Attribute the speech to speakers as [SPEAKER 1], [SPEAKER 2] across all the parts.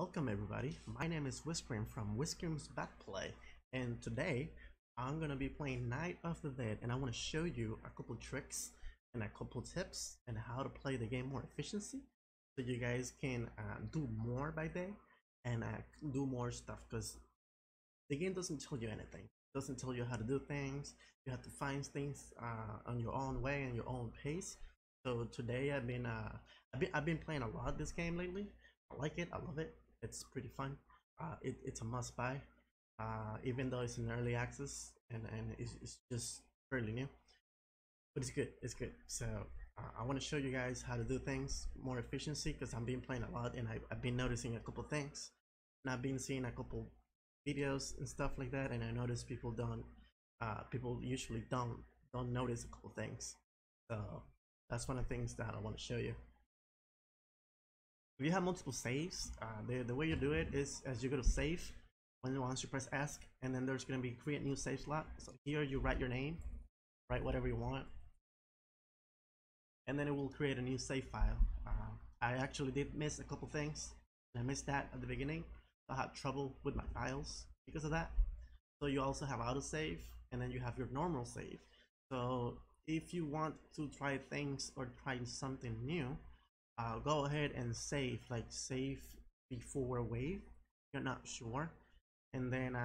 [SPEAKER 1] Welcome everybody, my name is Whiskrim from Whiskrim's Backplay, and today I'm gonna be playing Night of the Dead, and I want to show you a couple tricks and a couple tips and how to play the game more efficiency so you guys can do more by day and do more stuff, because the game doesn't tell you anything. It doesn't tell you how to do things. You have to find things on your own way and your own pace. So today I've been playing a lot this game lately. I like it. I love it. It's pretty fun. It's a must buy, even though it's in early access and it's just fairly new. But it's good. It's good. So I want to show you guys how to do things more efficiency, because I've been playing a lot and I've been noticing a couple things, and I've been seeing a couple videos and stuff like that, and I notice people usually don't notice a couple things. So that's one of the things that I want to show you. If you have multiple saves, the way you do it is as you go to save, once you press ask, and then there's going to be create new save slot. So here you write your name, write whatever you want, and then it will create a new save file. I actually did miss a couple things, and I missed that at the beginning. I had trouble with my files because of that. So you also have autosave, and then you have your normal save. So if you want to try things or try something new, go ahead and save, like save before wave. You're not sure, and then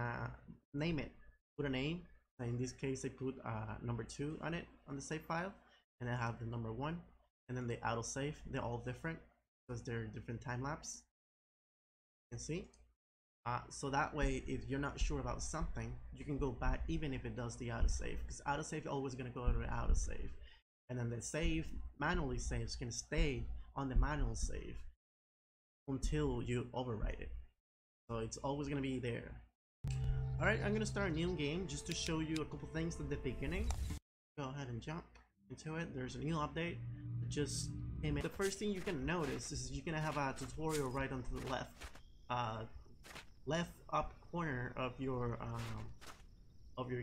[SPEAKER 1] name it. Put a name. In this case, I put number 2 on it on the save file, and I have the number 1, and then the autosave. They're all different because they're different time lapse. You can see. So that way, if you're not sure about something, you can go back even if it does the autosave, because autosave is always going to go to the autosave, and then the save manually saves can stay on the manual save until you overwrite it. So it's always going to be there. Alright, I'm going to start a new game just to show you a couple things at the beginning. Go ahead and jump into it. There's a new update that just came in. The first thing you can notice is you're going to have a tutorial right onto the left up corner of your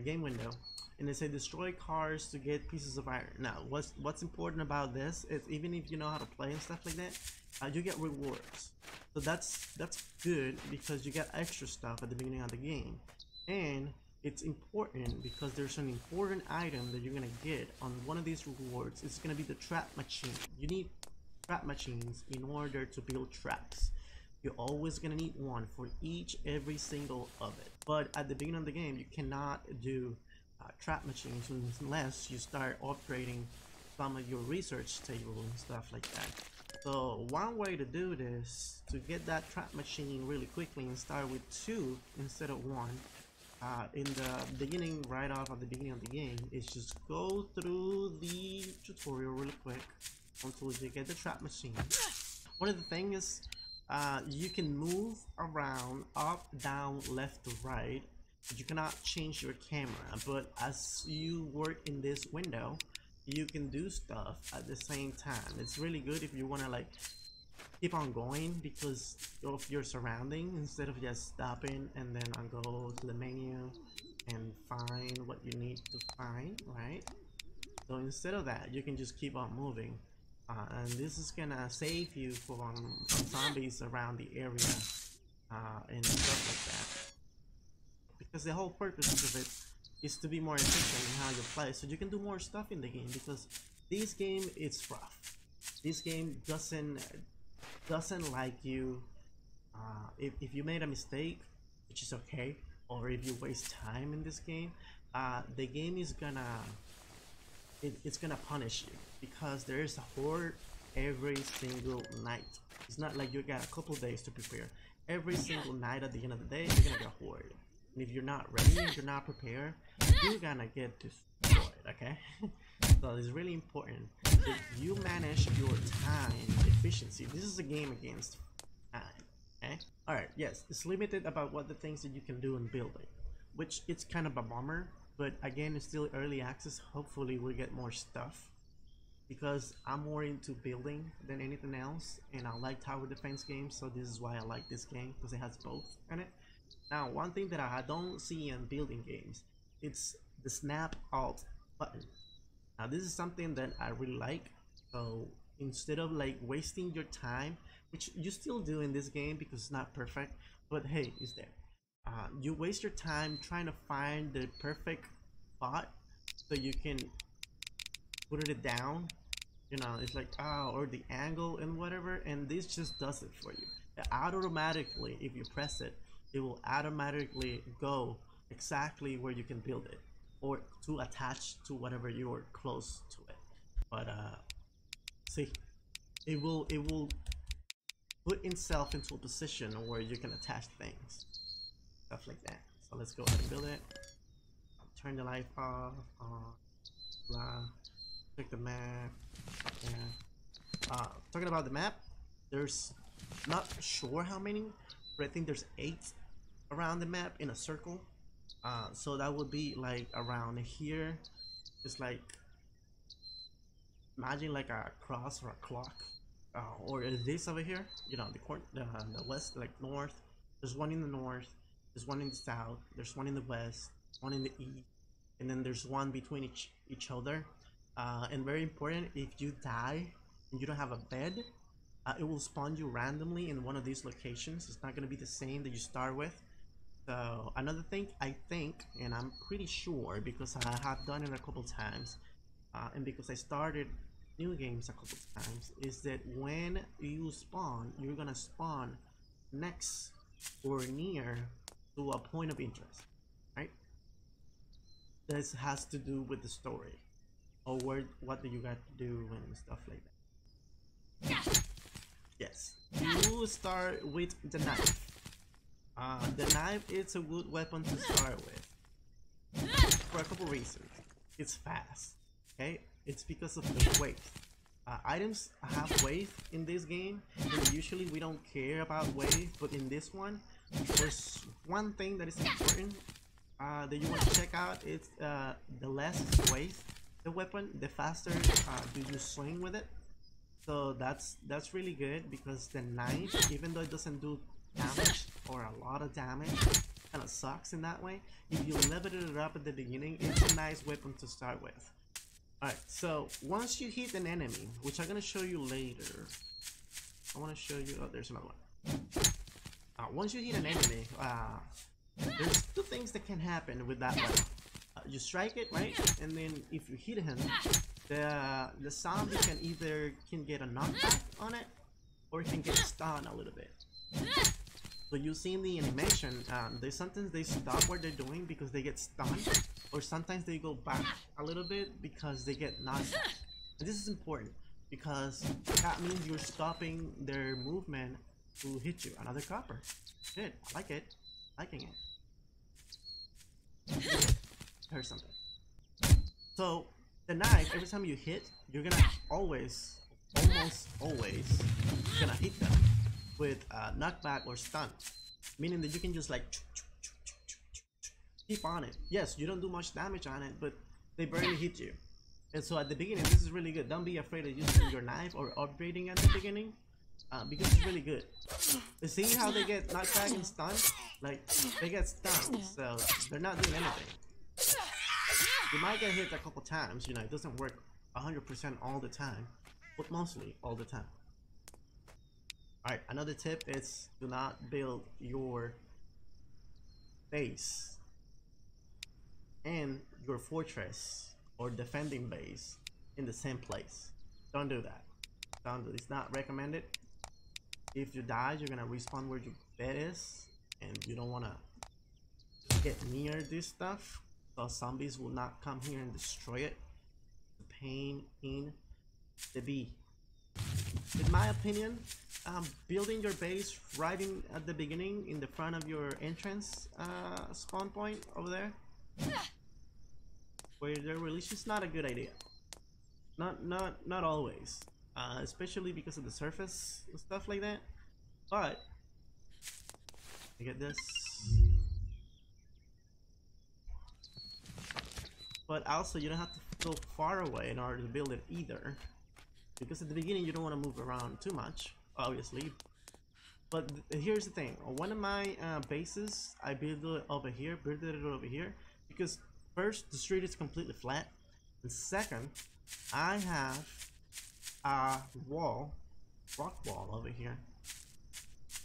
[SPEAKER 1] game window, and they say destroy cars to get pieces of iron. Now what's important about this is, even if you know how to play and stuff like that, you get rewards. So that's good, because you get extra stuff at the beginning of the game, and it's important because there's an important item that you're gonna get on one of these rewards. It's gonna be the trap machine. You need trap machines in order to build traps. You're always gonna need one for every single of it. But at the beginning of the game, you cannot do trap machines unless you start upgrading some of your research table and stuff like that. So one way to do this, to get that trap machine really quickly and start with 2 instead of 1, in the beginning, right off at the beginning of the game, is just go through the tutorial really quick until you get the trap machine. One of the things is, you can move around up, down, left to right, but you cannot change your camera. But as you work in this window, you can do stuff at the same time. It's really good if you want to like keep on going because of your surrounding, instead of just stopping and then go to the menu and find what you need to find, right? So instead of that, you can just keep on moving. And this is gonna save you from zombies around the area and stuff like that, because the whole purpose of it is to be more efficient in how you play, so you can do more stuff in the game. Because this game is rough. This game doesn't like you if you made a mistake, which is okay, or if you waste time in this game. The game is gonna it's gonna punish you, because there is a horde every single night. It's not like you got a couple days to prepare. Every single night at the end of the day, you're gonna get horde, and if you're not ready and you're not prepared, you're gonna get destroyed. Okay. So it's really important that you manage your time efficiency. This is a game against time. Okay. All right. Yes, it's limited about what the things that you can do in building, which it's kind of a bummer. But again, it's still early access. Hopefully we'll get more stuff, because I'm more into building than anything else, and I like tower defense games, so this is why I like this game, because it has both in it. Now, one thing that I don't see in building games, it's the snap alt button. Now this is something that I really like. So instead of like wasting your time, which you still do in this game because it's not perfect, but hey, it's there. You waste your time trying to find the perfect spot so you can put it down, you know, it's like or the angle and whatever, and this just does it for you. Automatically, if you press it, it will automatically go exactly where you can build it or to attach to whatever you're close to it. But see, it will put itself into a position where you can attach things, stuff like that. So let's go ahead and build it. Turn the light off, blah, check the map. Yeah. Talking about the map, there's not sure how many, but I think there's 8 around the map in a circle. So that would be like around here. It's like, imagine like a cross or a clock, or this over here. You know, the west, like north. There's one in the north. There's one in the south. There's one in the west. One in the east, and then there's one between each other. And very important, if you die and you don't have a bed, it will spawn you randomly in one of these locations. It's not going to be the same that you start with. So another thing, I think, and I'm pretty sure because I have done it a couple times, and because I started new games a couple times, is that when you spawn, you're gonna spawn next or near to a point of interest, right? This has to do with the story, or what do you got to do and stuff like that. Yes, you start with the knife. The knife is a good weapon to start with for a couple reasons. It's fast, okay? It's because of the weight. Items have weight in this game, and usually we don't care about weight, but in this one, there's one thing that is important that you want to check out. It's the less weight the weapon, the faster do you swing with it. So that's really good, because the knife, even though it doesn't do damage or a lot of damage, kind of sucks in that way. If you level it up at the beginning, it's a nice weapon to start with. Alright, so once you hit an enemy, which I'm gonna show you later, I want to show you, oh, there's another one. Once you hit an enemy, there's 2 things that can happen with that weapon. You strike it, right? And then if you hit him, the zombie can get a knockback on it, or it can get stunned a little bit. So you see in the animation, sometimes they stop what they're doing because they get stunned, or sometimes they go back a little bit because they get knocked out. And this is important because that means you're stopping their movement to hit you. Another copper. Good. I like it. Liking it. I heard something. So the knife, every time you hit, you're gonna almost always gonna hit them with knockback or stun, meaning that you can just like keep on it. Yes, you don't do much damage on it, but they barely hit you. And so at the beginning, this is really good. Don't be afraid of using your knife or upgrading at the beginning, because it's really good. You see how they get knocked back and stunned? Like, they get stunned, so they're not doing anything. You might get hit a couple times, you know, it doesn't work 100% all the time, but mostly all the time. Alright, another tip is do not build your base and your fortress or defending base in the same place. Don't do that. Don't do it. It's not recommended. If you die, you're gonna respawn where your bed is, and you don't wanna get near this stuff, so zombies will not come here and destroy it. The pain in the bee. In my opinion, building your base right at the beginning, in the front of your entrance spawn point over there, where they're released, is not a good idea. Not always, especially because of the surface and stuff like that. But I get this. But also, you don't have to go far away in order to build it either, because at the beginning you don't want to move around too much, obviously. But here's the thing: one of my bases, I built it over here, because first, the street is completely flat, and second, I have a rock wall over here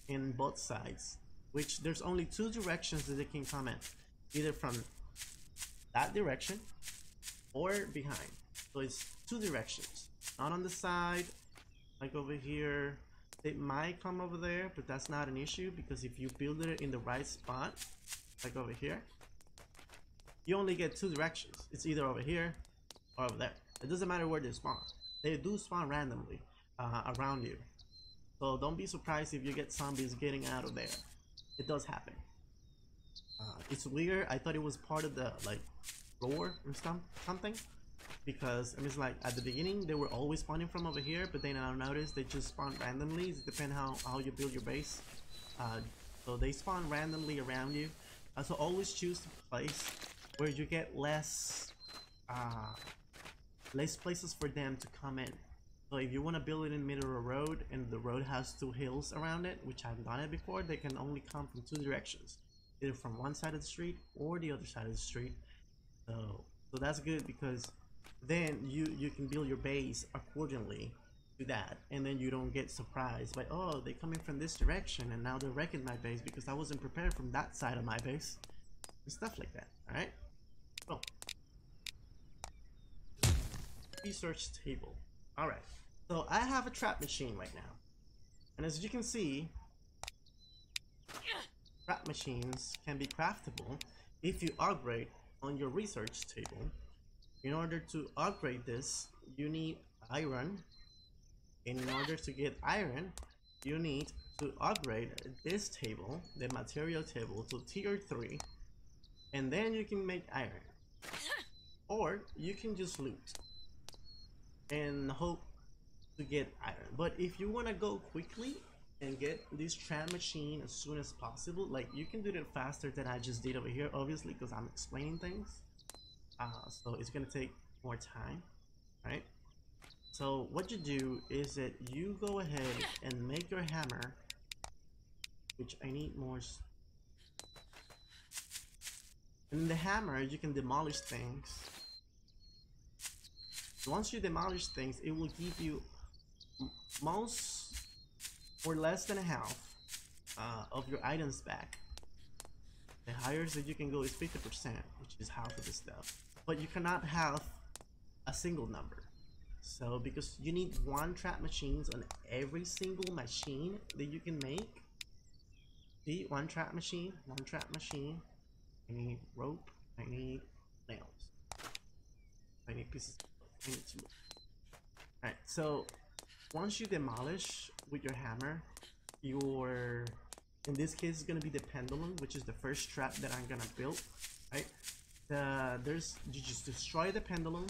[SPEAKER 1] in both sides, which there's only two directions that they can come in, either from that direction or behind. So it's two directions, not on the side like over here. They might come over there, but that's not an issue, because if you build it in the right spot, like over here, you only get two directions. It's either over here or over there. It doesn't matter where they spawn. They do spawn randomly around you. So don't be surprised if you get zombies getting out of there. It does happen. It's weird. I thought it was part of the like lore or something, because I mean, it's like at the beginning they were always spawning from over here, but then I noticed they just spawn randomly. It depends how you build your base. So they spawn randomly around you. So always choose a place where you get less places for them to come in. So if you want to build it in the middle of a road and the road has two hills around it, which I've done it before, they can only come from two directions, either from one side of the street or the other side of the street. So that's good, because then you can build your base accordingly to that, and then you don't get surprised by, oh, they're coming from this direction and now they're wrecking my base because I wasn't prepared from that side of my base, and stuff like that. All right. Well, research table. All right. So I have a trap machine right now, and as you can see, trap machines can be craftable if you upgrade on your research table. In order to upgrade this, you need iron, and in order to get iron, you need to upgrade this table, the material table, to tier 3, and then you can make iron. Or you can just loot and hope to get iron. But if you want to go quickly and get this trap machine as soon as possible, like, you can do it faster than I just did over here, obviously, because I'm explaining things. So it's gonna take more time, right? So what you do is that you go ahead and make your hammer, which I need more. And in the hammer, you can demolish things. Once you demolish things, it will give you most or less than half of your items back. The highest that you can go is 50%, which is half of the stuff. But you cannot have a single number. So because you need one trap machines on every single machine that you can make. See, one trap machine. I need rope, I need nails, I need pieces, I need two. Alright, so once you demolish with your hammer, your, in this case, it's gonna be the pendulum, which is the first trap that I'm gonna build, right? You just destroy the pendulum,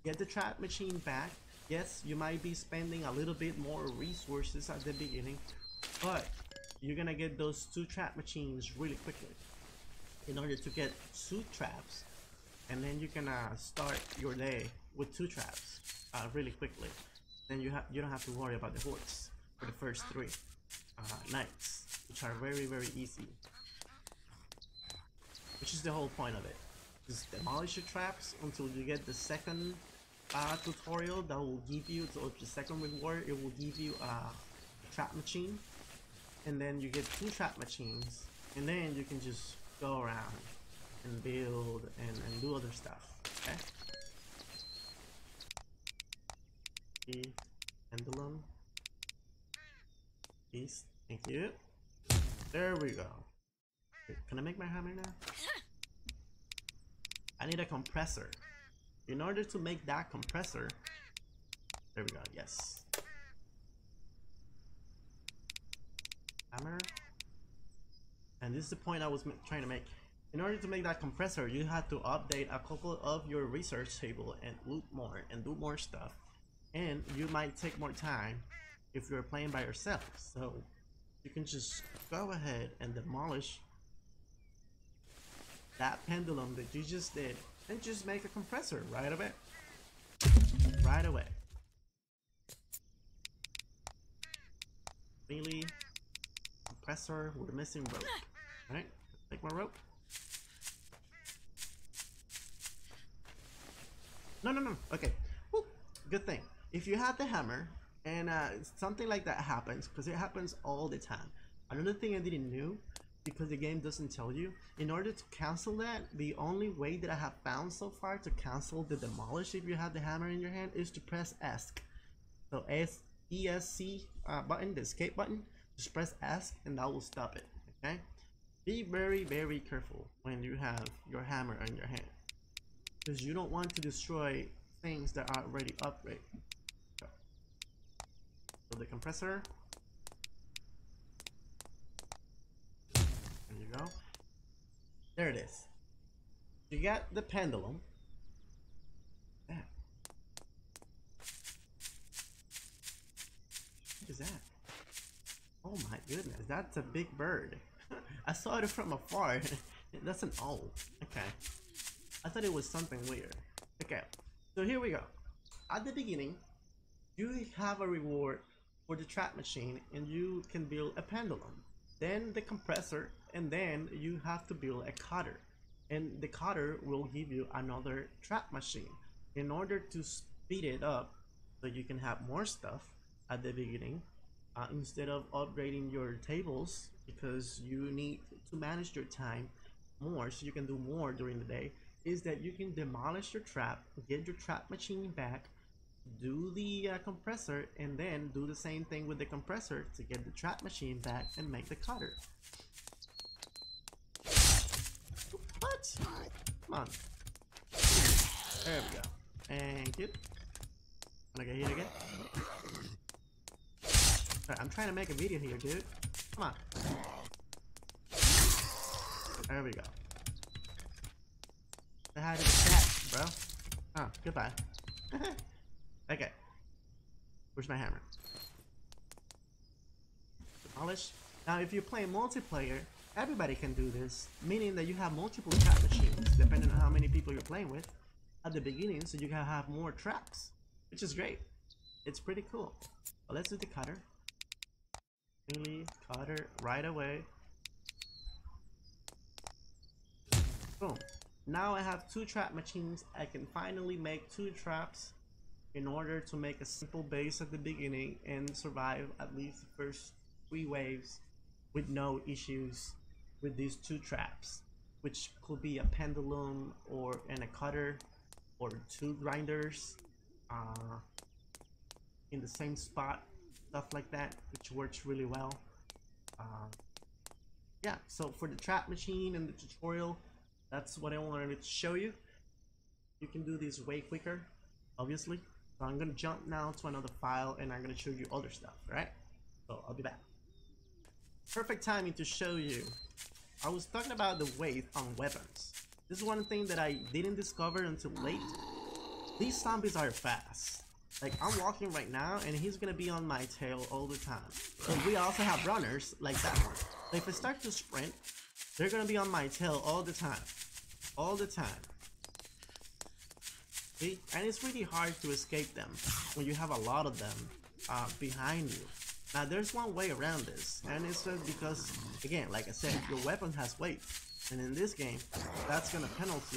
[SPEAKER 1] get the trap machine back. Yes, you might be spending a little bit more resources at the beginning, but you're gonna get those two trap machines really quickly in order to get two traps, and then you can start your day with two traps really quickly. Then you don't have to worry about the hordes for the first 3 nights, which are very, very easy, which is the whole point of it. Just demolish your traps until you get the second tutorial that will give you, so the second reward, it will give you a trap machine, and then you get 2 trap machines, and then you can just go around and build and do other stuff. Okay. Pendulum. Peace. Thank you. There we go. Can I make my hammer now? I need a compressor. In order to make that compressor, there we go. Yes. Hammer. And this is the point I was trying to make. In order to make that compressor, you have to update a couple of your research table and loot more and do more stuff. And you might take more time if you're playing by yourself. So you can just go ahead and demolish that pendulum that you just did and just make a compressor right away. Right away. Really? Compressor, we're missing rope. Alright, take my rope. No. Okay. Woo, good thing. if you have the hammer and something like that happens, because it happens all the time. Another thing I didn't know, because the game doesn't tell you, in order to cancel that, the only way that I have found so far to cancel the demolish if you have the hammer in your hand is to press ESC. So ESC button, the escape button, just press ESC and that will stop it. Okay, be very, very careful when you have your hammer in your hand, because you don't want to destroy things that are already upgraded. So the compressor, there you go, there it is. You got the pendulum. Yeah. What is that? Oh my goodness, that's a big bird. I saw it from afar. That's an owl. Okay, I thought it was something weird. Okay, so here we go. At the beginning, you have a reward for the trap machine and you can build a pendulum, then the compressor, and then you have to build a cutter, and the cutter will give you another trap machine. In order to speed it up so you can have more stuff at the beginning, instead of upgrading your tables, because you need to manage your time more so you can do more during the day, is that you can demolish your trap, get your trap machine back, do the compressor, and then do the same thing with the compressor to get the trap machine back and make the cutter. What? Come on. There we go. Thank you. Wanna get hit again? Sorry, I'm trying to make a video here, dude. Come on. There we go. Say hi to the cat, bro. Oh, goodbye. Okay. Where's my hammer? Demolish. Now, if you're playing multiplayer, everybody can do this, meaning that you have multiple trap machines, depending on how many people you're playing with at the beginning, so you can have more traps, which is great. It's pretty cool. But let's do the cutter. Really, cutter right away. Boom. Now I have 2 trap machines. I can finally make 2 traps in order to make a simple base at the beginning and survive at least the first 3 waves with no issues with these 2 traps, which could be a pendulum or a cutter or 2 grinders in the same spot, stuff like that, which works really well. Yeah, so for the trap machine and the tutorial, that's what I wanted to show you. You can do this way quicker, obviously. So I'm gonna jump now to another file and I'm gonna show you other stuff, right? So I'll be back. Perfect timing to show you. I was talking about the weight on weapons. This is one thing that I didn't discover until late. These zombies are fast. Like, I'm walking right now and he's gonna be on my tail all the time. But we also have runners like that one. So if I start to sprint, they're gonna be on my tail all the time. All the time. See? And it's really hard to escape them when you have a lot of them behind you. Now there's one way around this, and it's just because, again, like I said, your weapon has weight, and in this game, that's gonna punish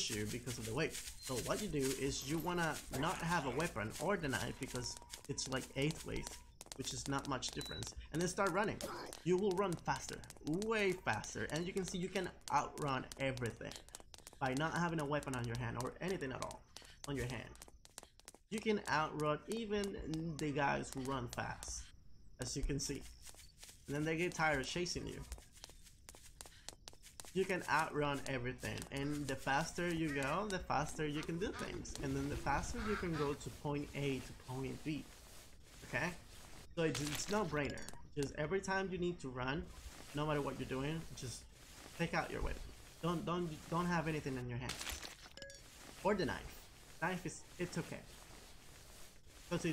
[SPEAKER 1] you because of the weight. So what you do is you wanna not have a weapon or the knife, because it's like 8th weight, which is not much difference, and then start running. You will run faster, way faster, and you can see you can outrun everything by not having a weapon on your hand or anything at all on your hand. You can outrun even the guys who run fast, as you can see, and then they get tired of chasing you. You can outrun everything, and the faster you go, the faster you can do things, and then the faster you can go to point A to point B. Okay, so it's no brainer. Just every time you need to run, no matter what you're doing, just take out your weapon. Don't have anything in your hand, or the knife. Knife it's okay, because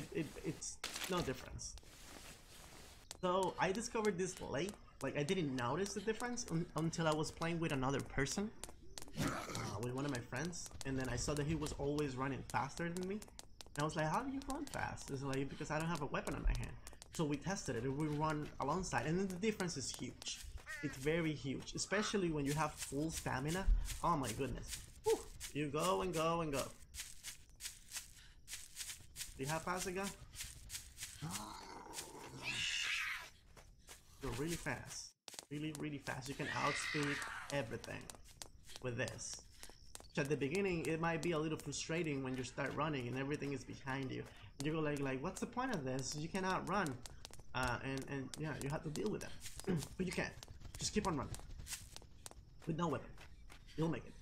[SPEAKER 1] it's no difference. So I discovered this late. Like, I didn't notice the difference until I was playing with another person, with one of my friends, and then I saw that he was always running faster than me, and I was like, how do you run fast? It's like, because I don't have a weapon in my hand. So we tested it and we run alongside, and then the difference is huge. It's very huge, especially when you have full stamina. Oh my goodness. Whew. You go and go and go. See how fast I go? Go really fast. Really fast. You can outspeed everything with this. Which at the beginning, it might be a little frustrating when you start running and everything is behind you. And you go like, what's the point of this? You cannot run. And yeah, you have to deal with that. But you can. Just keep on running. With no weapon. You'll make it.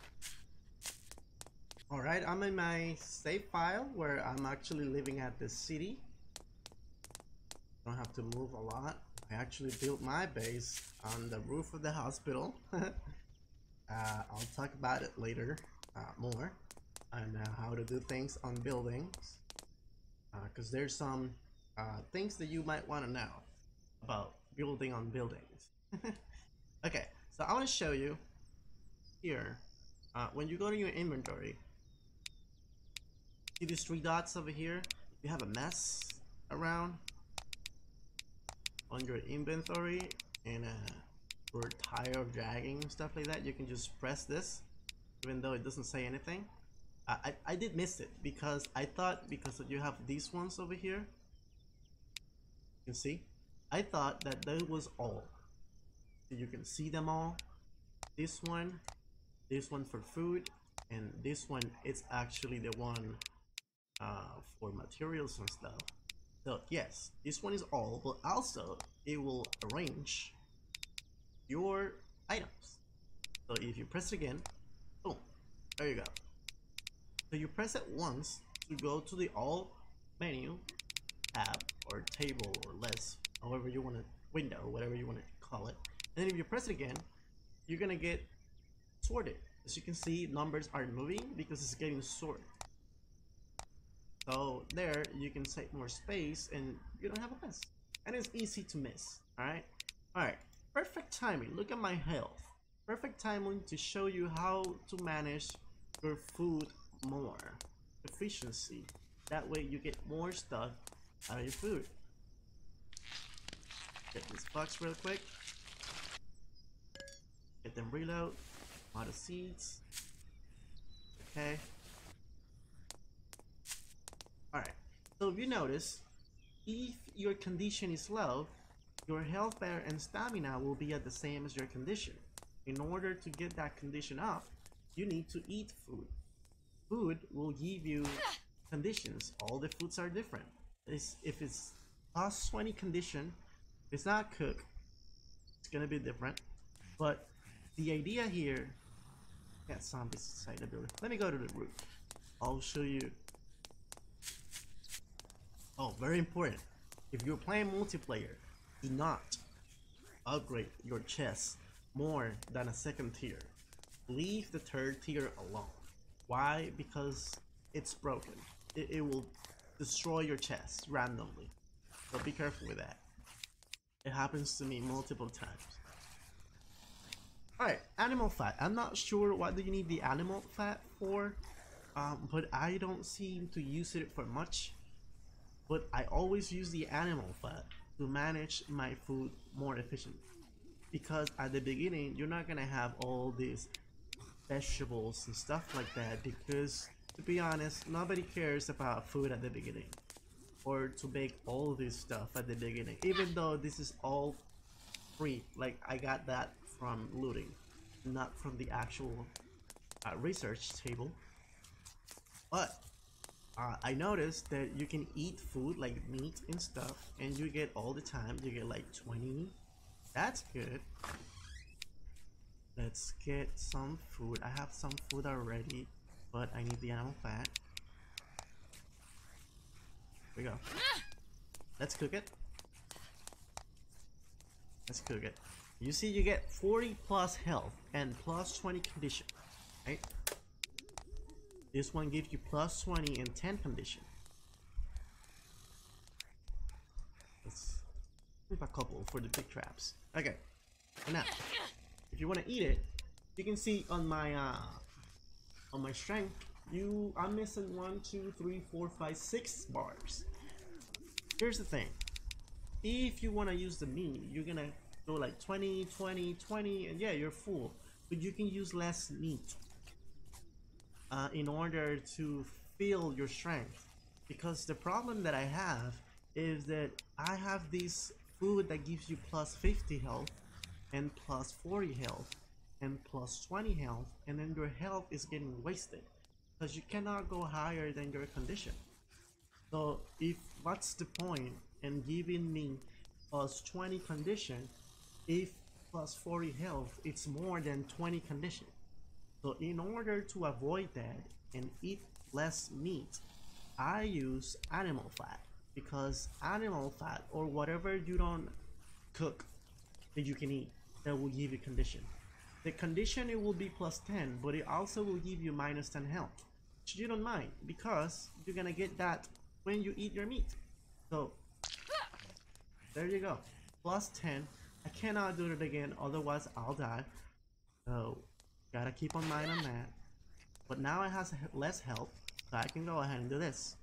[SPEAKER 1] Alright, I'm in my save file where I'm actually living at the city. Don't have to move a lot. I actually built my base on the roof of the hospital. I'll talk about it later more on how to do things on buildings, because there's some things that you might want to know about building on buildings. Okay, so I want to show you here when you go to your inventory. See these 3 dots over here? If you have a mess around on your inventory and you're tired of dragging and stuff like that, you can just press this even though it doesn't say anything. I did miss it because I thought because you have these ones over here, you can see, I thought that that was all. So you can see them all. This one for food, and this one it's actually the one for materials and stuff. So yes, this one is all, but also it will arrange your items. So if you press it again, boom, there you go. So you press it once to go to the all menu, tab, or table, or list, however you want to, window, whatever you want to call it. And then if you press it again, you're gonna get sorted. As you can see, numbers are moving because it's getting sorted. So there you can save more space and you don't have a mess. And it's easy to miss. Alright. Perfect timing. Look at my health. Perfect timing to show you how to manage your food more. Efficiency. That way you get more stuff out of your food. Get this box real quick. Get them reload. A lot of seeds. Okay. Alright, so if you notice, if your condition is low, your health bar and stamina will be at the same as your condition. In order to get that condition up, you need to eat food. Food will give you conditions. All the foods are different. If it's plus 20 condition, it's not cooked, it's gonna be different. But the idea here, got zombies inside the building. Let me go to the roof. I'll show you. Oh, very important. If you're playing multiplayer, do not upgrade your chest more than a 2nd tier. Leave the 3rd tier alone. Why? Because it's broken. It will destroy your chest randomly. So be careful with that. It happens to me multiple times. Alright, animal fat. I'm not sure what do you need the animal fat for, but I don't seem to use it for much. But I always use the animal fat to manage my food more efficiently. Because at the beginning, you're not gonna have all these vegetables and stuff like that, because to be honest, nobody cares about food at the beginning. Or to make all this stuff at the beginning, even though this is all free. Like, I got that from looting, not from the actual research table. But I noticed that you can eat food like meat and stuff, and you get all the time, you get like 20. That's good. Let's get some food. I have some food already, but I need the animal fat. Here we go. Let's cook it. Let's cook it. You see, you get 40 plus health and plus 20 condition, right? This one gives you plus 20 and 10 condition. Let's leave a couple for the big traps. Okay. And now, if you want to eat it, you can see on my strength, I'm missing 1, 2, 3, 4, 5, 6 bars. Here's the thing. If you want to use the meat, you're gonna go like 20, 20, 20, and yeah, you're full. But you can use less meat in order to fill your strength. Because the problem that I have is that I have this food that gives you plus 50 health and plus 40 health and plus 20 health, and then your health is getting wasted because you cannot go higher than your condition. So if what's the point in giving me plus 20 condition if plus 40 health it's more than 20 condition? So in order to avoid that and eat less meat, I use animal fat, because animal fat or whatever you don't cook that you can eat that will give you condition. The condition, it will be plus 10, but it also will give you minus 10 health, which you don't mind because you're gonna get that when you eat your meat. So there you go, plus 10. I cannot do it again, otherwise I'll die. So gotta keep on mind on that. But now it has less health, so I can go ahead and do this.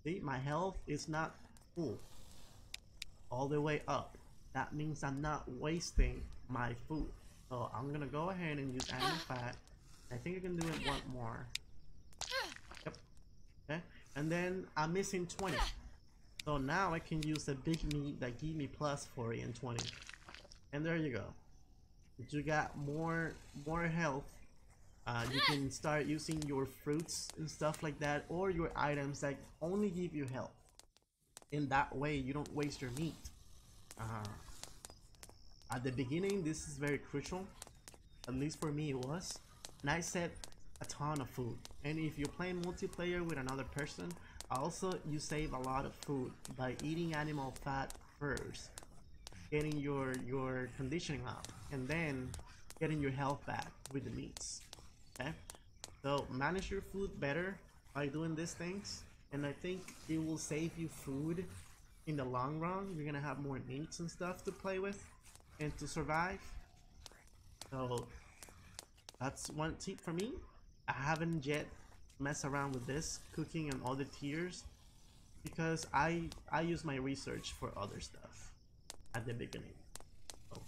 [SPEAKER 1] See, my health is not full all the way up. That means I'm not wasting my food. So I'm gonna go ahead and use animal fat. I think I can do it one more. Yep. Okay. And then I'm missing 20. So now I can use the big meat that give me plus 40 and 20. And there you go. You got more health. You can start using your fruits and stuff like that, or your items that only give you health. In that way you don't waste your meat. At the beginning this is very crucial, at least for me it was, and I set a ton of food. And if you're playing multiplayer with another person, also you save a lot of food by eating animal fat first, getting your conditioning up, and then getting your health back with the meats. Okay, so manage your food better by doing these things, and I think it will save you food in the long run. You're gonna have more meats and stuff to play with and to survive. So that's one tip for me. I haven't yet messed around with this cooking and other tiers because I use my research for other stuff at the beginning. So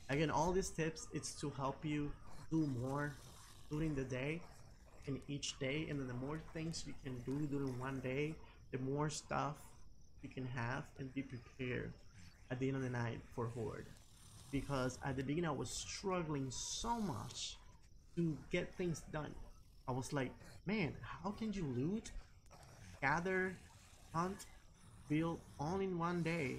[SPEAKER 1] again, all these tips, it's to help you do more during the day and each day, and then the more things you can do during one day, the more stuff you can have and be prepared at the end of the night for Horde. Because at the beginning I was struggling so much to get things done. I was like, man, how can you loot, gather, hunt, build all in one day?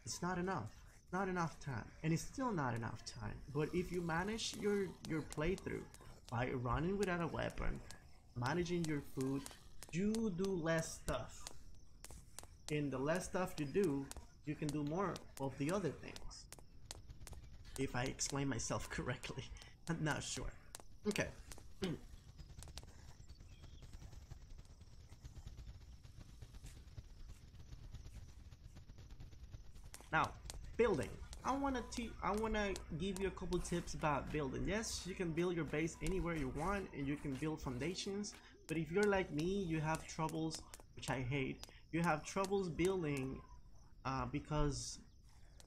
[SPEAKER 1] It's not enough. Not enough time, and it's still not enough time. But if you manage your playthrough by running without a weapon, managing your food, you do less stuff. And the less stuff you do, you can do more of the other things. If I explain myself correctly, I'm not sure. Okay. Now, building. I wanna give you a couple tips about building. Yes, you can build your base anywhere you want, and you can build foundations. But if you're like me, you have troubles, which I hate. You have troubles building because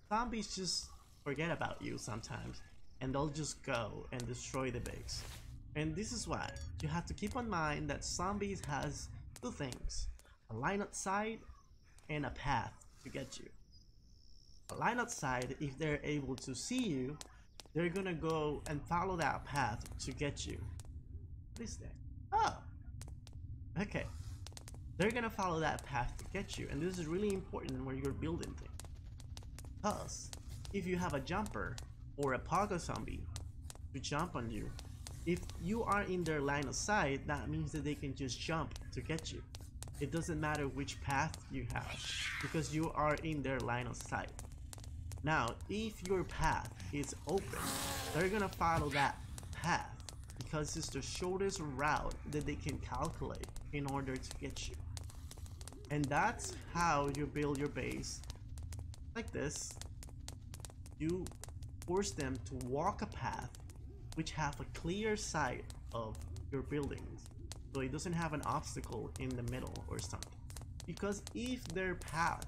[SPEAKER 1] zombies just forget about you sometimes, and they'll just go and destroy the base. And this is why you have to keep in mind that zombies has two things: a line of sight and a path to get you. A line of sight, if they're able to see you, they're gonna go and follow that path to get you. What is that? Oh, okay. They're gonna follow that path to get you, and this is really important when you're building things. Because if you have a jumper or a pogo zombie to jump on you, if you are in their line of sight, that means that they can just jump to get you. It doesn't matter which path you have, because you are in their line of sight. Now, if your path is open, they're gonna follow that path because it's the shortest route that they can calculate in order to get you. And that's how you build your base like this. You force them to walk a path which have a clear sight of your buildings, so it doesn't have an obstacle in the middle or something. Because if their path,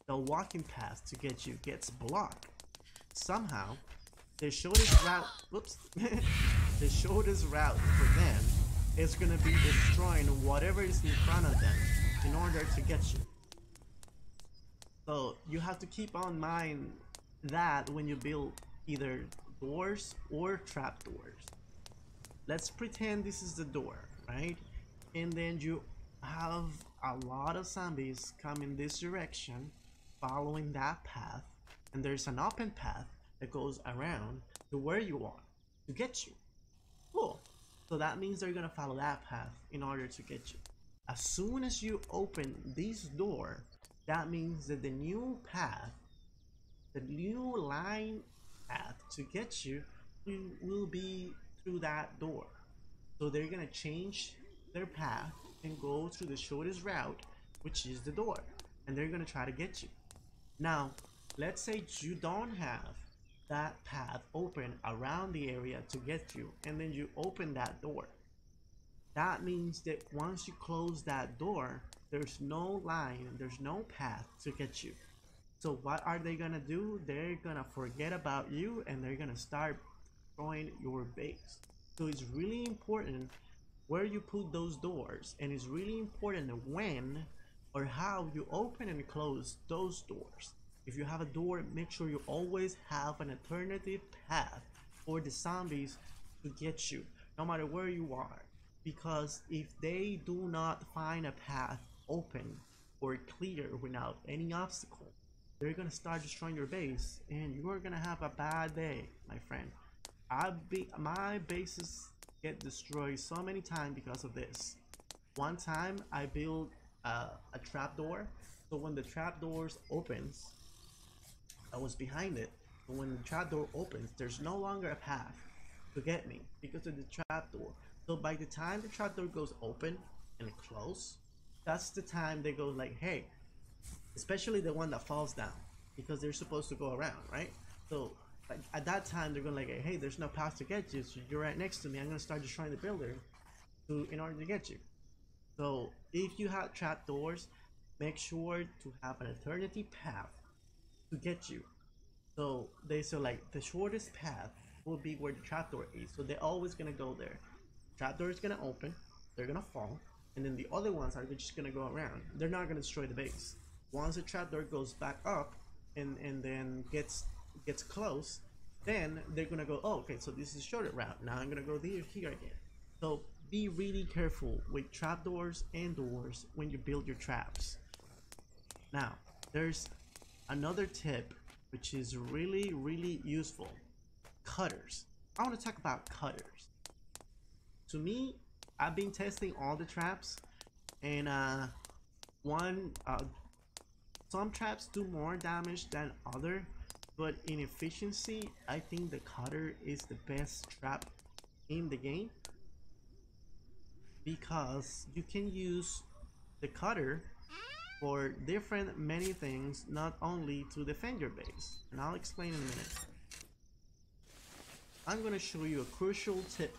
[SPEAKER 1] the walking path to get you, gets blocked, somehow the shortest route, whoops, the shortest route for them is gonna be destroying whatever is in front of them in order to get you. So you have to keep on mind that when you build either doors or trapdoors. Let's pretend this is the door, right? And then you have a lot of zombies come in this direction following that path, and there's an open path that goes around to where you are to get you. Cool. So that means they're gonna follow that path in order to get you. As soon as you open this door, that means that the new path, the new line path to get you will be through that door. So they're gonna change their path and go through the shortest route, which is the door, and they're gonna try to get you. Now, let's say you don't have that path open around the area to get you, and then you open that door. That means that once you close that door, there's no line, there's no path to get you. So what are they gonna do? They're gonna forget about you and they're gonna start destroying your base. So it's really important where you put those doors, and it's really important when or how you open and close those doors. If you have a door, make sure you always have an alternative path for the zombies to get you, no matter where you are. Because if they do not find a path open or clear without any obstacle, they're gonna start destroying your base, and you're gonna have a bad day, my friend. My bases get destroyed so many times because of this. One time I built a trapdoor, so when the trapdoors opens, I was behind it. But when the trapdoor opens, there's no longer a path to get me because of the trapdoor. So by the time the trapdoor goes open and close, that's the time they go like, hey, especially the one that falls down, because they're supposed to go around, right? So like at that time they're going like, hey, there's no path to get you, so you're right next to me, I'm gonna start destroying the builder in order to get you. So if you have trapdoors, make sure to have an alternative path to get you. So they say like the shortest path will be where the trapdoor is, so they're always gonna go there. Trapdoor is gonna open, they're gonna fall, and then the other ones are just gonna go around. They're not gonna destroy the base. Once the trapdoor goes back up and then gets close, then they're gonna go, oh, okay, so this is shorter route, now I'm gonna go here again. So be really careful with trapdoors and doors when you build your traps. Now there's another tip which is really useful: cutters. I want to talk about cutters. To me, I've been testing all the traps, and some traps do more damage than other, but in efficiency, I think the cutter is the best trap in the game, because you can use the cutter for different many things, not only to defend your base, and I'll explain in a minute. I'm gonna show you a crucial tip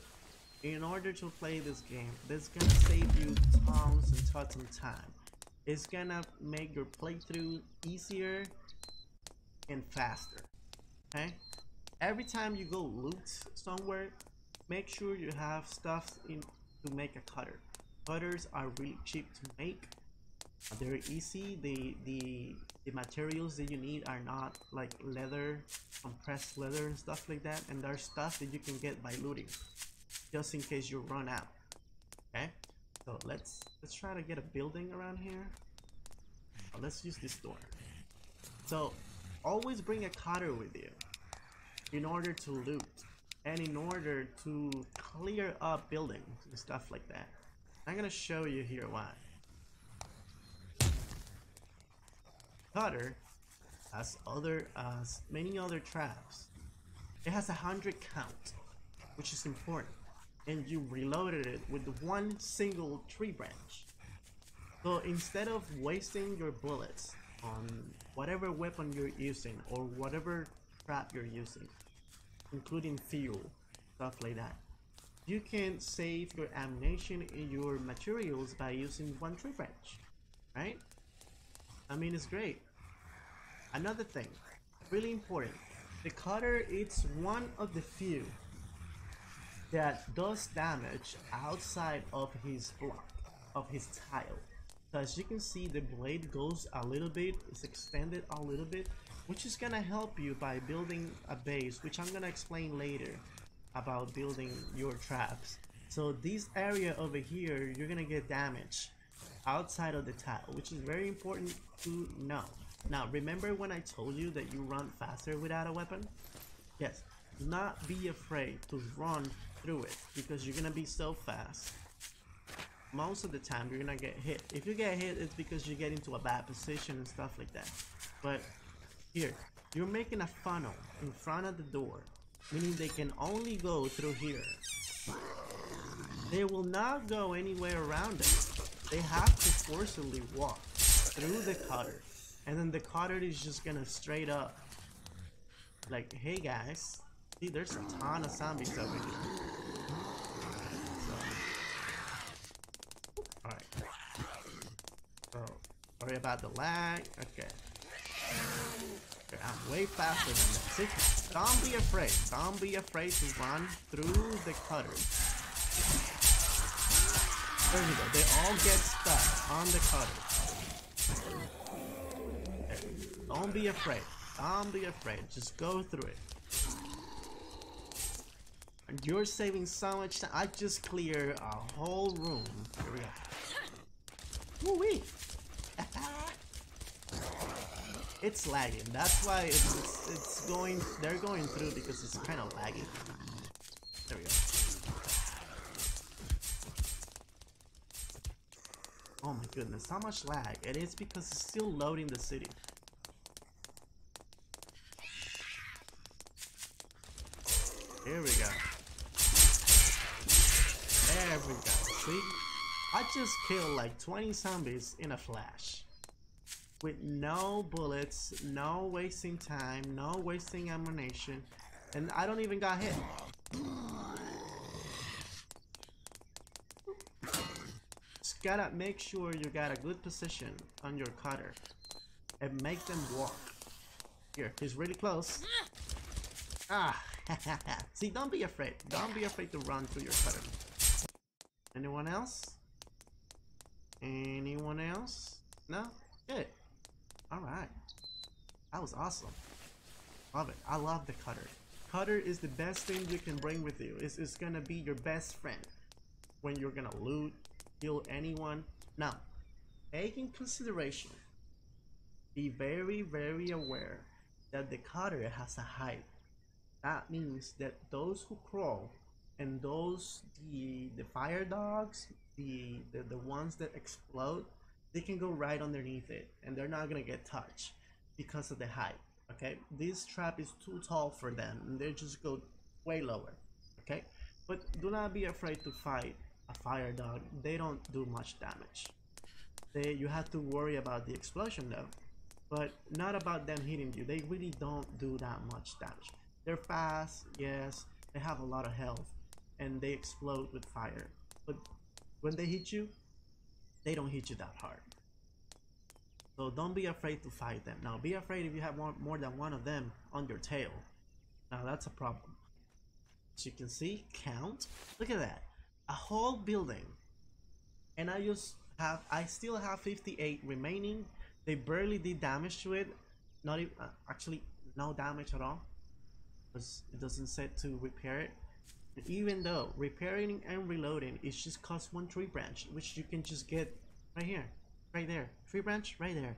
[SPEAKER 1] in order to play this game that's gonna save you tons and tons of time. It's gonna make your playthrough easier and faster. Okay? Every time you go loot somewhere, make sure you have stuff to make a cutter. Cutters are really cheap to make. They're easy. The materials that you need are not like leather, compressed leather and stuff like that, and there's stuff that you can get by looting, just in case you run out. Okay, so let's try to get a building around here. Let's use this door. So always bring a cutter with you in order to loot and in order to clear up buildings and stuff like that. I'm gonna show you here why. Cutter has many other traps. It has 100 count, which is important, and you reloaded it with one single tree branch. So instead of wasting your bullets on whatever weapon you're using or whatever trap you're using, including fuel, stuff like that, you can save your ammunition and your materials by using one tree branch, right? I mean, it's great. Another thing, really important, the cutter is one of the few that does damage outside of his block, of his tile. So as you can see, the blade goes a little bit, it's extended a little bit, which is gonna help you by building a base, which I'm gonna explain later about building your traps. So this area over here, you're gonna get damage outside of the tile, which is very important to know. Now remember when I told you that you run faster without a weapon? Yes, do not be afraid to run through it, because you're gonna be so fast. Most of the time you're gonna get hit. If you get hit, it's because you get into a bad position and stuff like that. But here, you're making a funnel in front of the door, meaning they can only go through here. They will not go anywhere around it. They have to forcibly walk through the cutter, and then the cutter is just gonna straight up like, hey guys, see, there's a ton of zombies over here. Alright. So, sorry about the lag. Okay. I'm way faster than that. See? Don't be afraid. Don't be afraid to run through the cutter. There you go. They all get stuck on the cutter. Okay. Don't be afraid. Don't be afraid. Just go through it. And you're saving so much time. I just cleared a whole room. Here we go. Woo-wee! It's lagging. That's why it's going. They're going through because it's kind of lagging. There we go. Oh my goodness, how much lag? It is because it's still loading the city. Here we go. There we go. See? I just killed like 20 zombies in a flash. With no bullets, no wasting time, no wasting ammunition, and I don't even got hit. Just gotta make sure you got a good position on your cutter and make them walk. Here, he's really close. Ah, see, don't be afraid. Don't be afraid to run through your cutter. Anyone else? Anyone else? No? Good. Alright. That was awesome. Love it. I love the cutter. Cutter is the best thing you can bring with you. It's gonna be your best friend when you're gonna loot, kill anyone. Now, take in consideration, be very, very aware that the cutter has a height. That means that those who crawl and those the fire dogs, the ones that explode, they can go right underneath it and they're not gonna get touched because of the height. Okay, this trap is too tall for them and they just go way lower. Okay, but do not be afraid to fight a fire dog. They don't do much damage. You have to worry about the explosion though, but not about them hitting you. They really don't do that much damage. They're fast, yes, they have a lot of health and they explode with fire, but when they hit you, they don't hit you that hard. So don't be afraid to fight them. Now be afraid if you have more than one of them on your tail. Now that's a problem. As you can see, count, look at that, a whole building, and I still have 58 remaining. They barely did damage to it, not even actually no damage at all, because it doesn't set to repair it. And even though repairing and reloading is just cost one tree branch, which you can just get right here, right there, tree branch right there,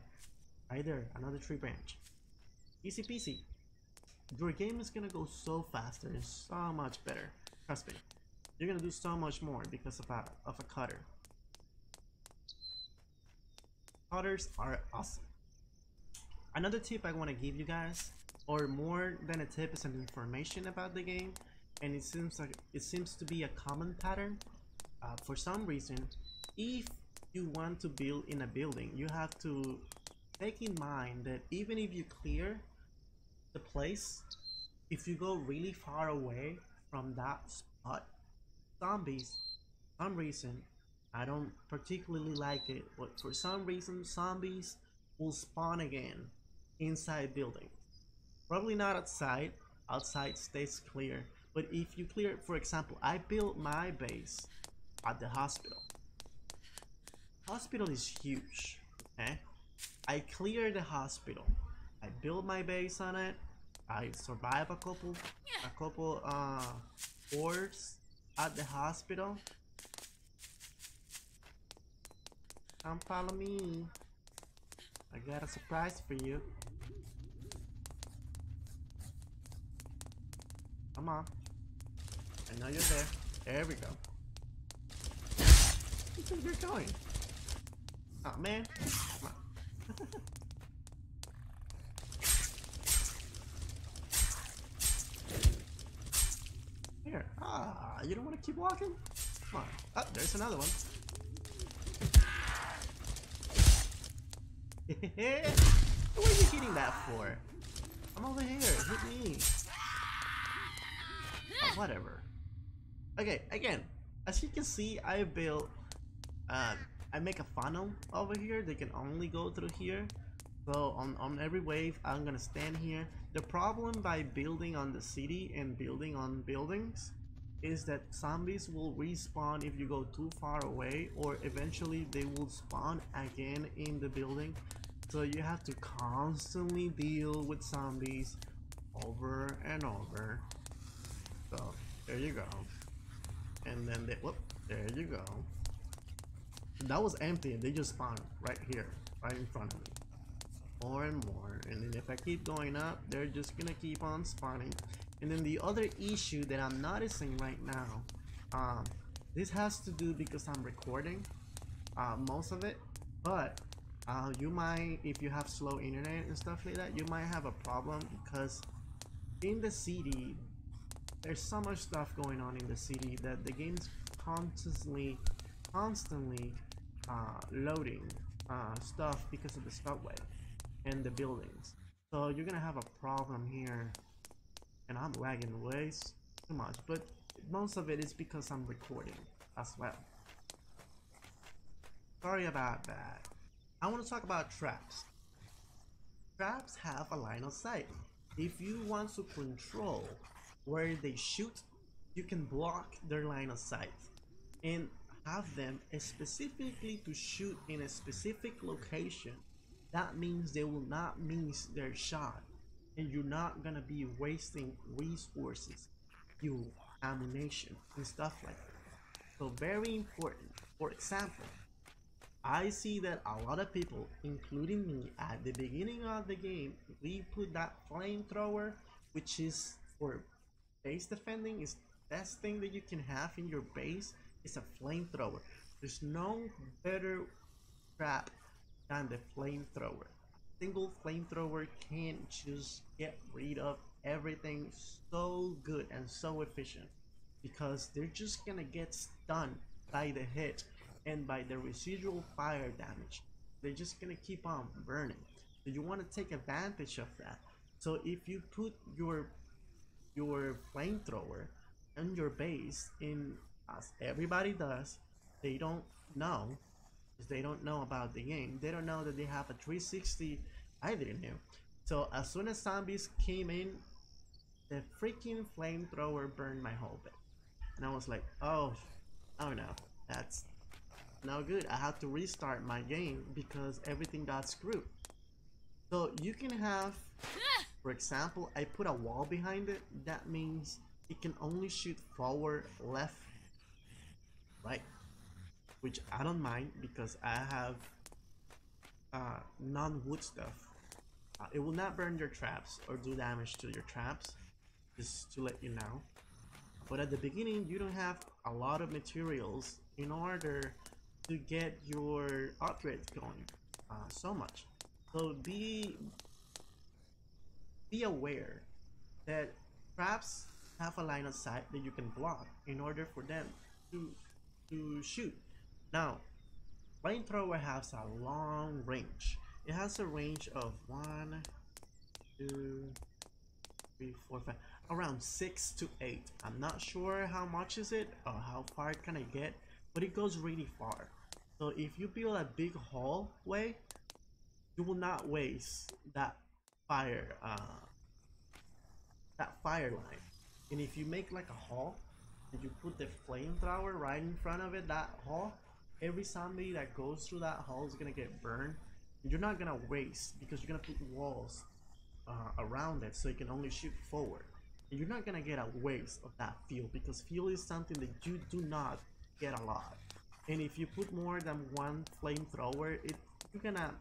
[SPEAKER 1] right there, another tree branch, easy peasy. Your game is gonna go so faster and so much better. Trust me, you're gonna do so much more because of a cutter. Cutters are awesome. Another tip I want to give you guys, or more than a tip, is an information about the game, and it seems to be a common pattern. For some reason, if you want to build in a building, you have to take in mind that even if you clear the place, if you go really far away from that spot, zombies, for some reason, I don't particularly like it, but for some reason zombies will spawn again inside buildings. Probably not outside. Outside stays clear, But if you clear, for example, I built my base at the hospital. Hospital is huge, okay? I clear the hospital. I build my base on it. I survive a couple wars at the hospital. Come follow me. I got a surprise for you. Come on. I know you're there. There we go. You think you're going? Oh man. Come on. Here. Ah, you don't want to keep walking? Come on. Oh, there's another one. What are you hitting that for? I'm over here. Hit me. Oh, whatever. Okay, again, as you can see, I built. I make a funnel over here. They can only go through here. So on every wave, I'm gonna stand here. The problem by building on the city and building on buildings is that zombies will respawn if you go too far away, or eventually they will spawn again in the building. So you have to constantly deal with zombies over and over. So there you go. And then they, whoop, there you go. That was empty and they just spawned right here, right in front of me. More and more, and then if I keep going up, they're just gonna keep on spawning. And then the other issue that I'm noticing right now, this has to do because I'm recording most of it, but you might, if you have slow internet and stuff like that, you might have a problem because in the city there's so much stuff going on in the city that the game's constantly loading stuff because of the subway and the buildings. So you're gonna have a problem here, and I'm lagging way too much, but most of it is because I'm recording as well. Sorry about that. I want to talk about traps. Traps have a line of sight. If you want to control where they shoot, you can block their line of sight and have them specifically to shoot in a specific location. That means they will not miss their shot, and you're not gonna be wasting resources, fuel, ammunition, and stuff like that. So very important. For example, I see that a lot of people, including me, at the beginning of the game, we put that flamethrower, which is for base defending, is the best thing that you can have in your base is a flamethrower. There's no better trap than the flamethrower. A single flamethrower can just get rid of everything so good and so efficient, because they're just gonna get stunned by the hit and by the residual fire damage. They're just gonna keep on burning. So you want to take advantage of that. So if you put your flamethrower on your base, in as everybody does, they don't know, because they don't know about the game. They don't know that they have a 360. I didn't know. So as soon as zombies came in, the freaking flamethrower burned my whole base, and I was like, oh no, that's no good. I had to restart my game because everything got screwed. So you can have, for example, I put a wall behind it. That means it can only shoot forward, left, right, which I don't mind because I have non-wood stuff. It will not burn your traps or do damage to your traps, just to let you know. But at the beginning, you don't have a lot of materials in order to get your upgrades going so much. So be aware that traps have a line of sight that you can block in order for them to shoot. Now, flamethrower has a long range. It has a range of 1, 2, 3, 4, 5, around 6 to 8. I'm not sure how much is it or how far can I get, but it goes really far. So if you build a big hallway, you will not waste that fire line. And if you make like a hole and you put the flamethrower right in front of it, that hole, every zombie that goes through that hole is gonna get burned. And you're not gonna waste because you're gonna put walls around it so you can only shoot forward. And you're not gonna get a waste of that fuel because fuel is something that you do not get a lot. And if you put more than one flamethrower, you're gonna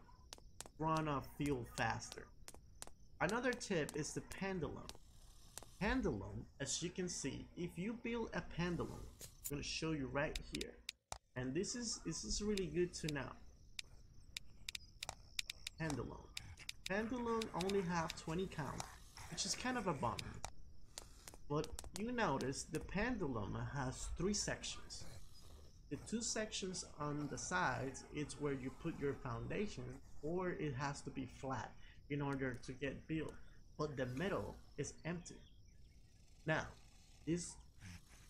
[SPEAKER 1] run out of fuel faster. Another tip is the pendulum. Pendulum, as you can see, if you build a pendulum, I'm going to show you right here, and this is really good to know. Pendulum only have 20 count, which is kind of a bummer, but you notice the pendulum has 3 sections. The 2 sections on the sides, it's where you put your foundation, or it has to be flat in order to get built, but the middle is empty. Now, it's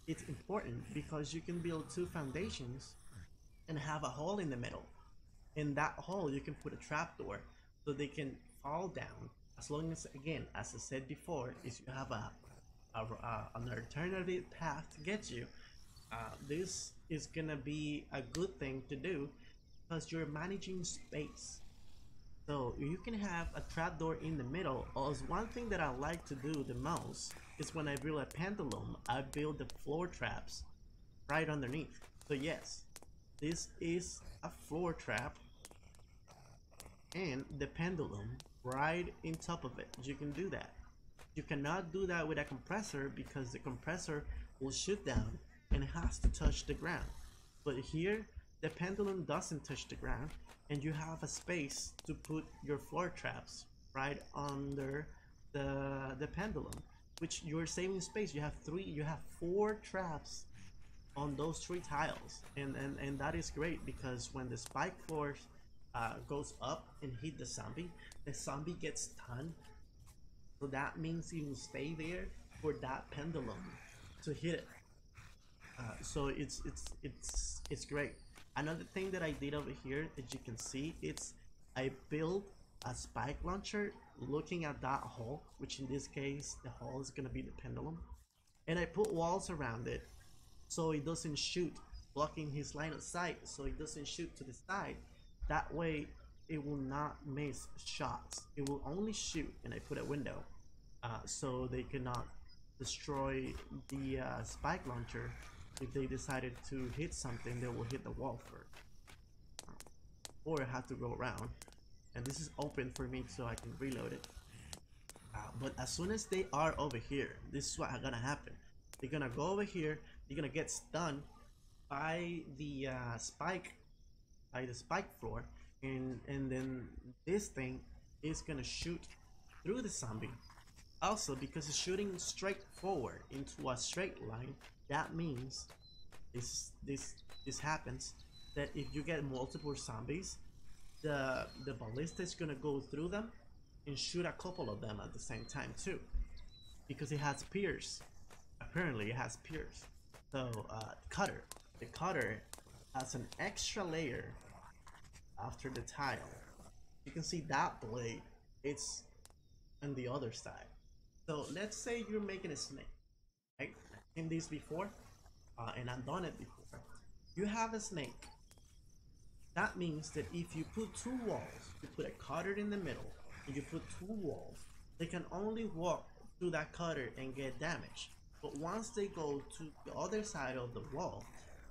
[SPEAKER 1] important because you can build 2 foundations and have a hole in the middle. In that hole, you can put a trapdoor so they can fall down. As long as, again, as I said before, is you have an alternative path to get you. This is gonna be a good thing to do because you're managing space. So you can have a trapdoor in the middle. Also, one thing that I like to do the most is when I build a pendulum, I build the floor traps right underneath. So yes, this is a floor trap and the pendulum right in top of it. You can do that. You cannot do that with a compressor because the compressor will shoot down and it has to touch the ground. But here, the pendulum doesn't touch the ground and you have a space to put your floor traps right under the pendulum, which you're saving space. You have 4 traps on those 3 tiles, and that is great because when the spike force goes up and hit the zombie gets stunned. So that means you will stay there for that pendulum to hit it. So it's great. Another thing that I did over here, as you can see, it's I built a spike launcher looking at that hole, which in this case the hole is gonna be the pendulum, and I put walls around it so it doesn't shoot, blocking his line of sight, so it doesn't shoot to the side. That way it will not miss shots. It will only shoot, and I put a window so they cannot destroy the spike launcher. If they decided to hit something, they will hit the wall first, or have to go around. And this is open for me so I can reload it. But as soon as they are over here, this is what's gonna happen. They're gonna go over here. They're gonna get stunned by the spike floor, and then this thing is gonna shoot through the zombie. Also, because it's shooting straight forward into a straight line, that means this happens that if you get multiple zombies, the ballista is gonna go through them and shoot a couple of them at the same time too, because it has pierce. Apparently, it has pierce. So the cutter has an extra layer after the tile. You can see that blade, it's on the other side. So let's say you're making a snake, right? I've seen this before, and I've done it before. You have a snake. That means that if you put 2 walls, you put a cutter in the middle, and you put 2 walls, they can only walk through that cutter and get damaged. But once they go to the other side of the wall,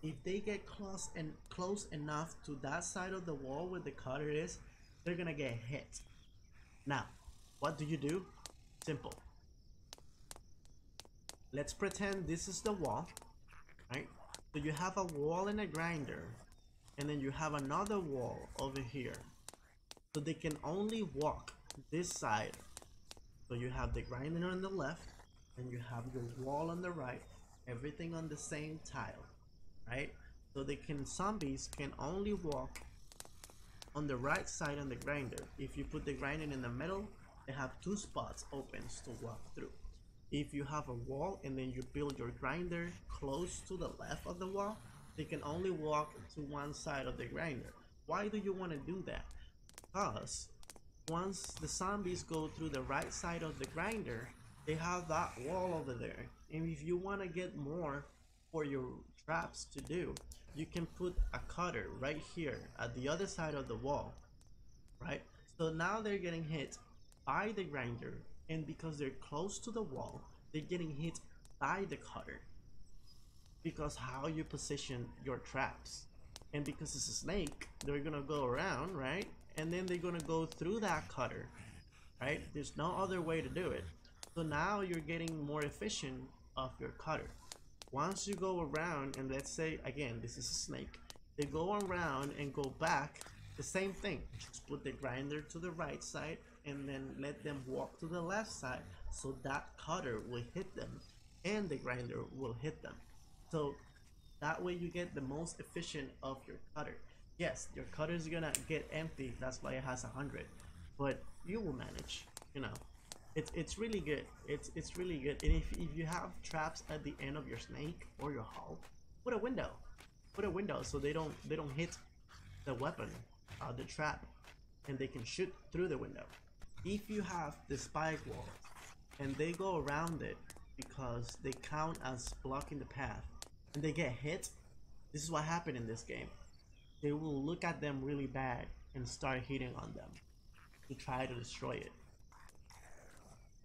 [SPEAKER 1] if they get close enough to that side of the wall where the cutter is, they're gonna get hit. Now, what do? Simple. Let's pretend this is the wall, right? So you have a wall and a grinder, and then you have another wall over here. So they can only walk this side. So you have the grinder on the left, and you have your wall on the right, everything on the same tile, right? So zombies can only walk on the right side on the grinder. If you put the grinder in the middle, they have 2 spots open to walk through. If you have a wall and then you build your grinder close to the left of the wall, they can only walk to one side of the grinder. Why do you want to do that? Because once the zombies go through the right side of the grinder, they have that wall over there, and if you want to get more for your traps to do, you can put a cutter right here at the other side of the wall, right? So now they're getting hit by the grinder, and because they're close to the wall, they're getting hit by the cutter, because how you position your traps. And because it's a snake, they're gonna go around, right? And then they're gonna go through that cutter, right? There's no other way to do it. So now you're getting more efficient of your cutter. Once you go around, and let's say again this is a snake, they go around and go back, the same thing, just put the grinder to the right side and then let them walk to the left side, so that cutter will hit them and the grinder will hit them. So that way you get the most efficient of your cutter. Yes, your cutter is gonna get empty, that's why it has 100, but you will manage, you know. It's really good. It's really good. And if you have traps at the end of your snake or your hull, put a window. Put a window so they don't hit the weapon, the trap, and they can shoot through the window. If you have the spike wall and they go around it because they count as blocking the path and they get hit, this is what happened in this game. They will look at them really bad and start hitting on them to try to destroy it.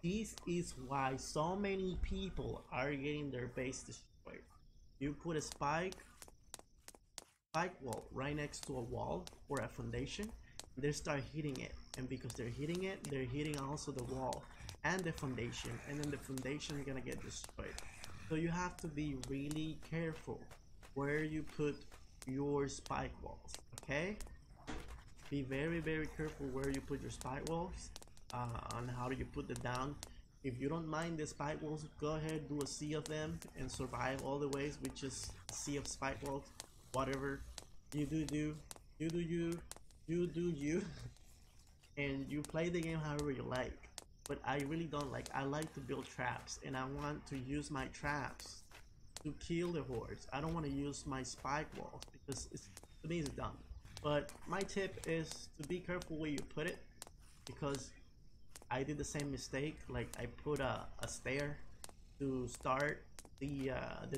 [SPEAKER 1] This is why so many people are getting their base destroyed. You put a spike wall right next to a wall or a foundation, they start hitting it, and because they're hitting it, they're hitting also the wall and the foundation, and then the foundation is gonna get destroyed. So you have to be really careful where you put your spike walls, okay? Be very careful where you put your spike walls, on how do you put them down. If you don't mind the spike walls, go ahead, do a sea of them and survive all the ways with just a sea of spike walls. Whatever you do you and you play the game however you like. But I really don't like, I like to build traps, and I want to use my traps to kill the hordes. I don't want to use my spike walls because to me it's dumb. But my tip is to be careful where you put it, because I did the same mistake. Like I put a stair to start the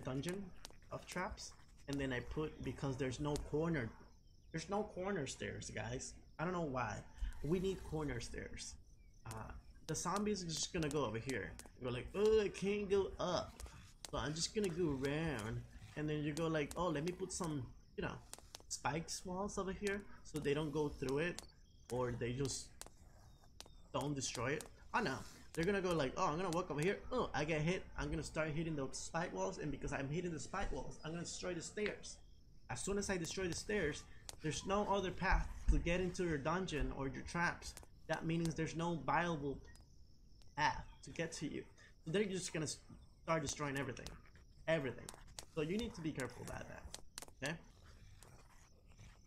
[SPEAKER 1] dungeon of traps, and then I put, because there's no corner stairs, guys. I don't know why. We need corner stairs. The zombies is just gonna go over here. You're like, oh, I can't go up, so I'm just gonna go around, and then you go like, oh, let me put some, you know, spikes walls over here so they don't go through it, or they just don't destroy it. Oh no, they're gonna go like, oh, I'm gonna walk over here, oh, I get hit, I'm gonna start hitting the spike walls, and because I'm hitting the spike walls, I'm gonna destroy the stairs. As soon as I destroy the stairs, there's no other path to get into your dungeon or your traps. That means there's no viable path to get to you, so they're just gonna start destroying everything. So you need to be careful about that, okay?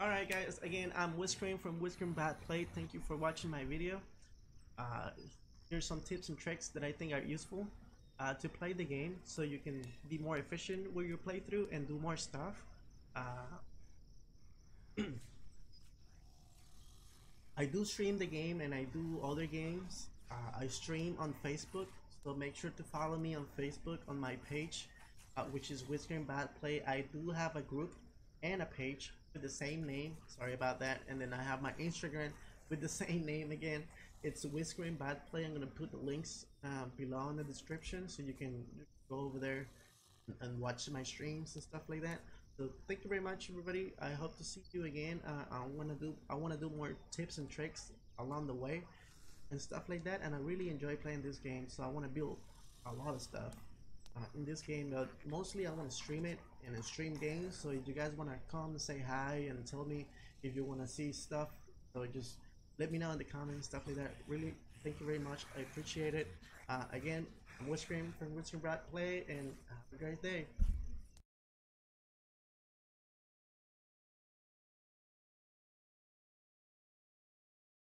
[SPEAKER 1] Alright guys, again, I'm Whiskering from Whiskering Bad Play. Thank you for watching my video. Here's some tips and tricks that I think are useful to play the game, so you can be more efficient with your playthrough and do more stuff. I do stream the game and I do other games. I stream on Facebook, so make sure to follow me on Facebook on my page, which is Whiskering Bad Play. I do have a group and a page with the same name, sorry about that, and then I have my Instagram with the same name again. It's Whiskering Bad Play. I'm gonna put the links below in the description, so you can go over there and watch my streams and stuff like that. So thank you very much, everybody. I hope to see you again. I wanna do more tips and tricks along the way and stuff like that. And I really enjoy playing this game, so I want to build a lot of stuff in this game. But mostly I want to stream it and stream games. So if you guys want to come and say hi and tell me if you want to see stuff, so just let me know in the comments, stuff like that. Really, thank you very much. I appreciate it. Again, I'm Whiskering from Whiskering Bad Play, and have a great day.